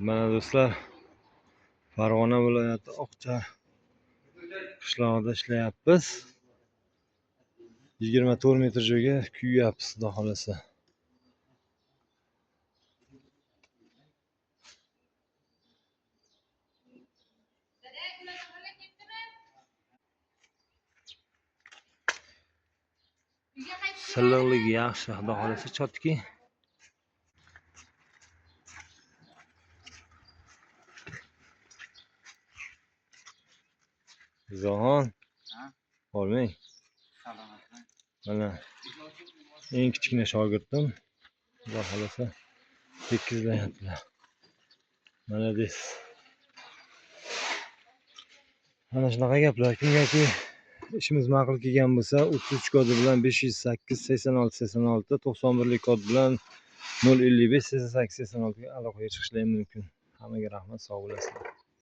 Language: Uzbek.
Mana do'stlar, Farg'ona viloyati Oqcha qishlog'ida ishlayapmiz. 24 metr joyga kuyyapmiz, xudo xolasa. Silliqligi yaxshi, xudo xolasa chotki. Zohon, olmang. Mana eng kichkina shogirdim. Xudo xolasa tekizlayaptilar. Mana des. Mana shunaqa gaplar. Kimgaki ishimiz ma'qul kelgan bo'lsa, 33 kodi bilan 508 86 86 91 kod bilan 055 88 86 ga aloqaga chiqishlari mumkin. Hammaga rahmat, sog' bo'lasizlar.